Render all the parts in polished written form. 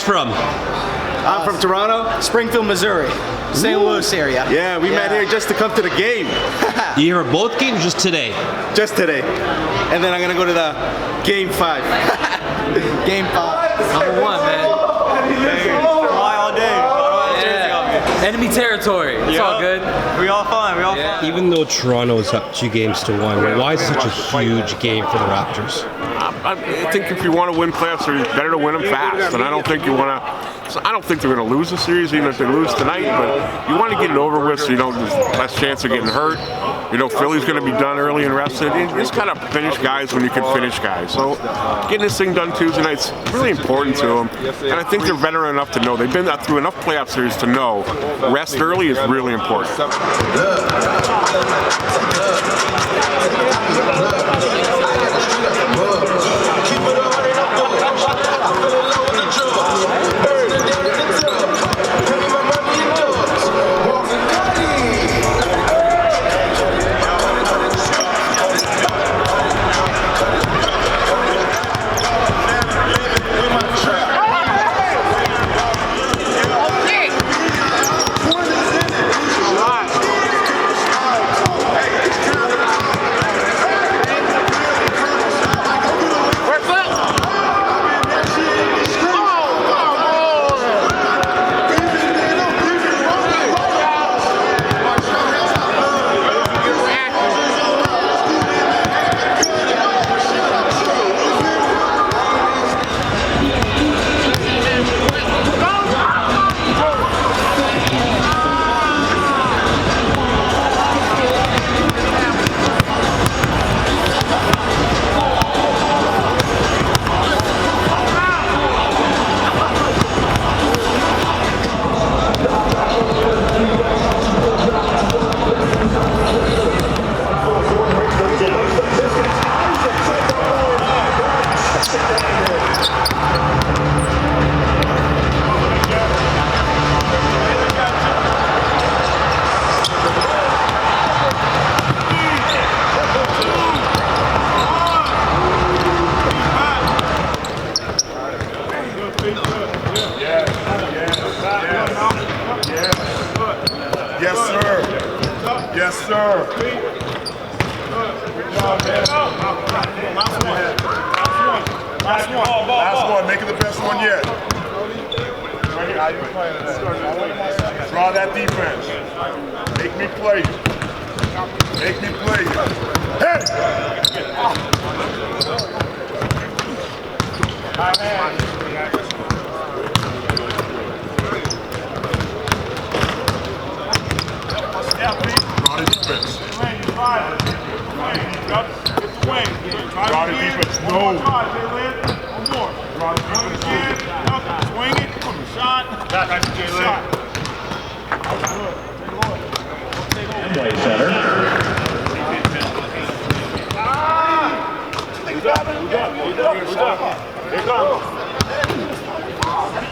from? I'm from Toronto, Springfield, Missouri, St. Louis area. Yeah, we met here just to come to the game. You here at both games, just today? Just today. And then I'm going to go to the Game 5. Game 5. Number 1, man. Fly all day. Enemy territory. It's all good. We all fun. We all fun. Even though Toronto is up 2-1, why is it such a huge game for the Raptors? I think if you want to win playoffs, it's better to win them fast. And I don't think you want to. I don't think they're going to lose the series, even if they lose tonight. But you want to get it over with, so you know there's less chance of getting hurt. You know, Philly's going to be done early and rested. You just kind of finish guys when you can finish guys. So getting this thing done Tuesday night's really important to them. And I think they're veteran enough to know. They've been through enough playoff series to know rest early is really important. Yes, sir. Yes, sir. Last one. Make it the best one yet. Draw that defense. Make me play. Make me play. Draw the defense. Draw the defense. No. Draw the defense. Swing it. Shot. That's Jalen. Play center.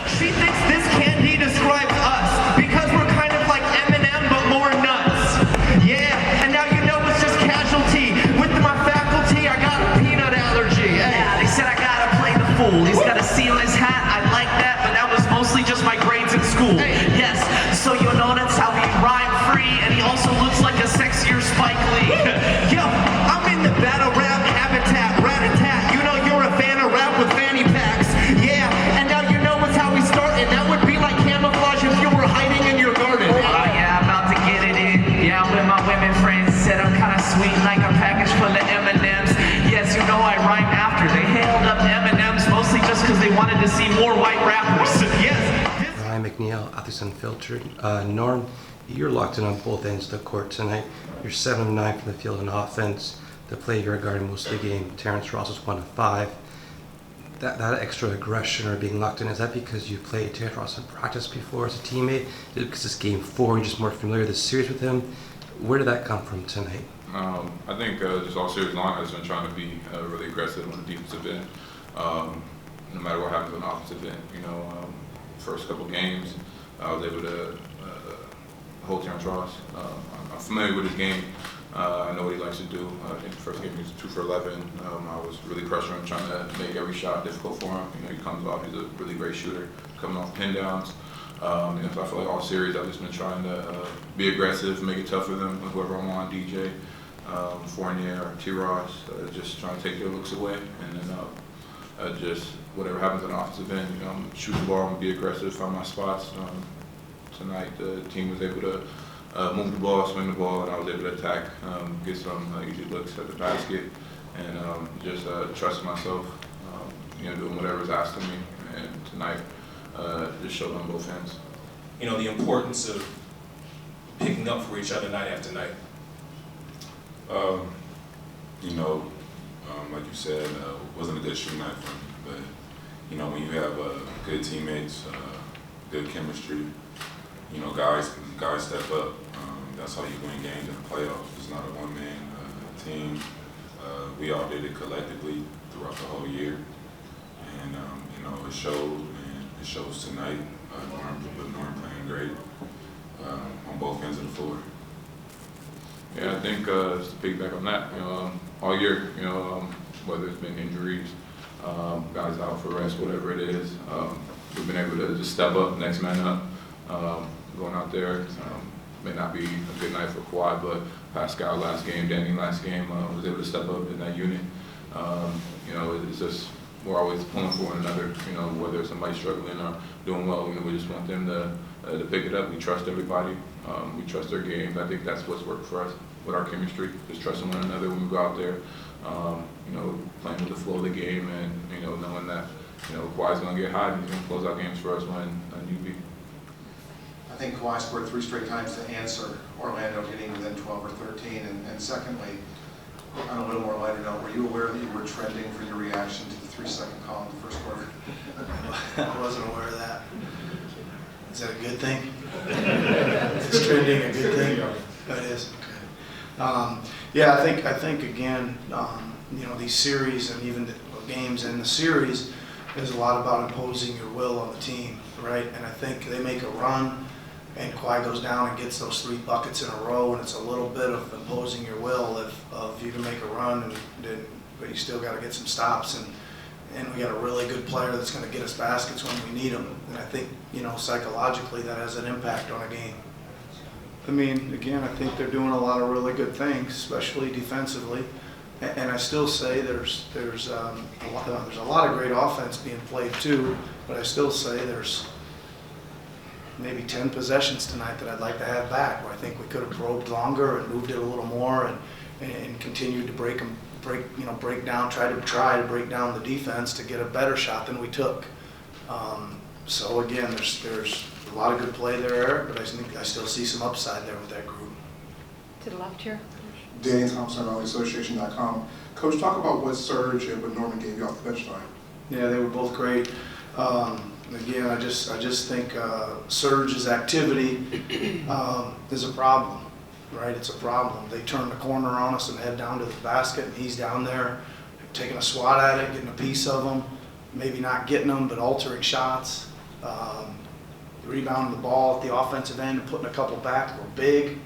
She thinks this candy describes us because we're kind of like Eminem but more nuts. Yeah, and now you know it's just casualty. With my faculty, I got a peanut allergy. Yeah, they said I gotta play the fool. He's got a C on his hat. I like that, but that was mostly just my grades in school. Yes, so you'll notice how he rhyme free, and he also looks like a sexier Spike Lee. Yo, I'm in the battle rap habitat, rat-a-tat. You know you're a fan of rap with fanny packs. Yeah, and now you know it's how we started. That would be like camouflage if you were hiding in your garden. Yeah, I'm about to get it in. Yeah, I'm with my women friends. Said I'm kind of sweet like a package full of M&Ms. Yes, you know I rhyme after. They hailed up M&Ms mostly just because they wanted to see more white rappers. Yes. Ryan McNeil, Athletes Unfiltered. Norm, you're locked in on both ends of the court tonight. You're 7 of 9 from the field in offense. The play you're guarding most of the game. Terrence Ross is 1 of 5. That extra aggression or being locked in, is that because you played Terrence Ross in practice before as a teammate? Is it because it's game 4 and you're just more familiar with the series with him? Where did that come from tonight? I think just all series long has been trying to be really aggressive on the defensive end, no matter what happens on the offensive end. You know, first couple games, I was able to hold Terrence Ross. I'm familiar with his game, I know what he likes to do. I think the first game he was 2 for 11. I was really pressuring him, trying to make every shot difficult for him. You know, he comes off, he's a really great shooter, coming off pin downs. You know, so I feel like all series I've just been trying to be aggressive, make it tough for them, whoever I'm on, DJ, Fournier, or T-Ross, just trying to take their looks away. And then just whatever happens on the offensive end, you know, shoot the ball and be aggressive, find my spots. Tonight the team was able to move the ball, swing the ball, and I was able to attack, get some easy looks at the basket, and just trust myself, you know, doing whatever's asked of me. And tonight, just showed on both ends. You know, the importance of picking up for each other night after night. You know, like you said, wasn't a good shooting night for me, but you know, when you have good teammates, good chemistry, you know, guys step up. That's how you win games in the playoffs. It's not a one-man team. We all did it collectively throughout the whole year, and you know, it showed, and it shows tonight. Norman playing great on both ends of the floor. Yeah, I think just to piggyback on that, you know, all year, you know, whether it's been injuries, guys out for rest, whatever it is, we've been able to just step up, next man up, going out there. May not be a good night for Kawhi, but Pascal last game, Danny last game, was able to step up in that unit. You know, it's just, we're always pulling for one another, you know, whether somebody's struggling or doing well, you know, we just want them to pick it up. We trust everybody. We trust their games. I think that's what's worked for us with our chemistry, just trusting one another when we go out there, you know, playing with the flow of the game, and, you know, knowing that, you know, Kawhi's going to get hot and he's going to close out games for us when need be. I think Kawhi scored 3 straight times to answer Orlando getting within 12 or 13. And secondly, on a little more lighter note, were you aware that you were trending for your reaction to the 3-second call in the first quarter? I wasn't aware of that. Is that a good thing? Is trending a good thing? That is. Okay. Yeah, I think again, you know, these series and even the games in the series is a lot about imposing your will on the team, right? And I think they make a run, and Kawhi goes down and gets those 3 buckets in a row, and it's a little bit of imposing your will if you can make a run, but you still got to get some stops, and we got a really good player that's going to get us baskets when we need them. And I think, you know, psychologically that has an impact on a game. I mean, again, I think they're doing a lot of really good things, especially defensively. And I still say there's a lot of great offense being played too, but I still say there's maybe 10 possessions tonight that I'd like to have back, where I think we could have probed longer and moved it a little more and continued to break down, try to break down the defense to get a better shot than we took. So again, there's a lot of good play there, Eric, but I think I still see some upside there with that group. To the left here. Danny Thompson, Association.com. Coach, talk about what Serge and what Norman gave you off the bench tonight. Yeah, they were both great. Again, I just think Serge's activity is a problem, right? It's a problem. They turn the corner on us and head down to the basket, and he's down there taking a swat at it, getting a piece of them, maybe not getting them, but altering shots, rebounding the ball at the offensive end and putting a couple back. We're big.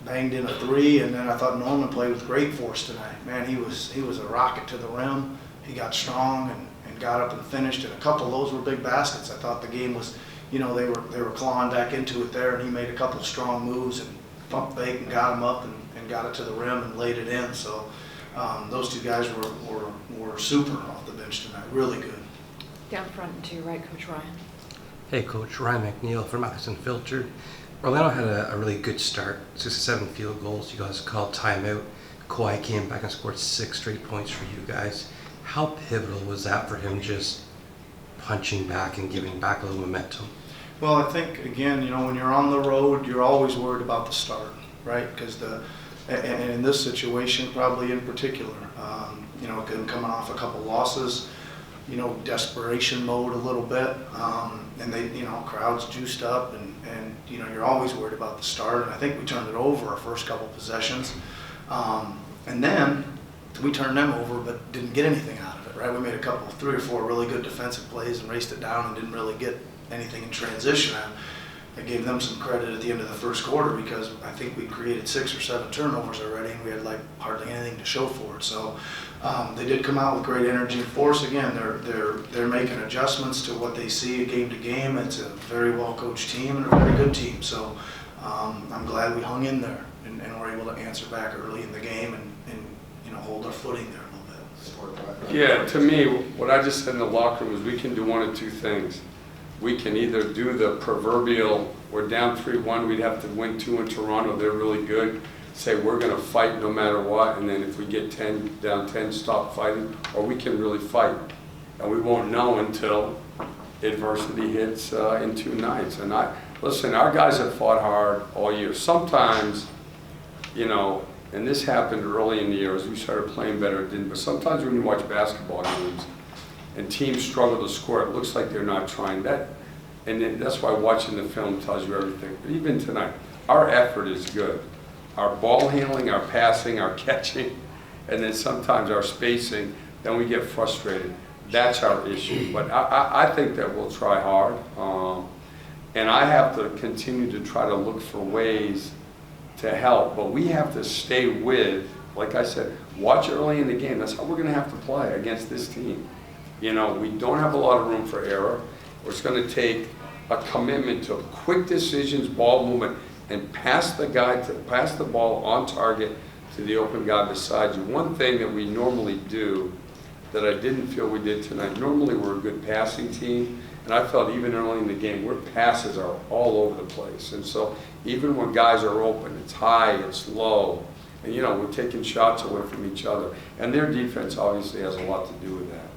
Banged in a 3, and then I thought Norman played with great force tonight. Man, he was a rocket to the rim. He got strong and got up and finished, and a couple of those were big baskets. I thought the game was, you know, they were clawing back into it there, and he made a couple of strong moves and pump fake and got him up and got it to the rim and laid it in. So those 2 guys were super off the bench tonight, really good. Down front and to your right, Coach Ryan. Hey, Coach, Ryan McNeil from Atherton Filtered. Orlando had a really good start, 6-7 field goals. You guys called timeout. Kawhi came back and scored 6 straight points for you guys. How pivotal was that for him, just punching back and giving back a little momentum? Well, I think, again, you know, when you're on the road, you're always worried about the start, right? Because and in this situation, probably in particular, you know, coming off a couple losses, you know, desperation mode a little bit, and they, you know, crowds juiced up, and you know, you're always worried about the start. And I think we turned it over our first couple possessions, and then we turned them over, but didn't get anything out of it, right? We made a couple, 3 or 4 really good defensive plays and raced it down and didn't really get anything in transition. I gave them some credit at the end of the first quarter because I think we created 6 or 7 turnovers already, and we had like hardly anything to show for it. So they did come out with great energy and force. Again, they're making adjustments to what they see game to game. It's a very well coached team and a very good team. So I'm glad we hung in there and were able to answer back early in the game and hold our footing there a little bit. Yeah, to me, what I just said in the locker room is we can do one of two things. We can either do the proverbial, we're down 3-1, we'd have to win 2 in Toronto, they're really good, say we're going to fight no matter what, and then if we get down 10, stop fighting, or we can really fight. And we won't know until adversity hits in 2 nights. And listen, our guys have fought hard all year. Sometimes, and this happened early in the year as we started playing better, it didn't, but sometimes when you watch basketball games, and teams struggle to score, it looks like they're not trying that. And that's why watching the film tells you everything. But even tonight, our effort is good. Our ball handling, our passing, our catching, and then sometimes our spacing, then we get frustrated. That's our issue. But I think that we'll try hard. And I have to continue to try to look for ways to help. But we have to stay with, like I said, watch early in the game. That's how we're going to have to play against this team. We don't have a lot of room for error. It's going to take a commitment to quick decisions, ball movement, and pass the ball on target to the open guy beside you. One thing that we normally do that I didn't feel we did tonight, normally we're a good passing team, and I felt even early in the game, our passes are all over the place. And so even when guys are open, it's high, it's low, and we're taking shots away from each other. And their defense obviously has a lot to do with that.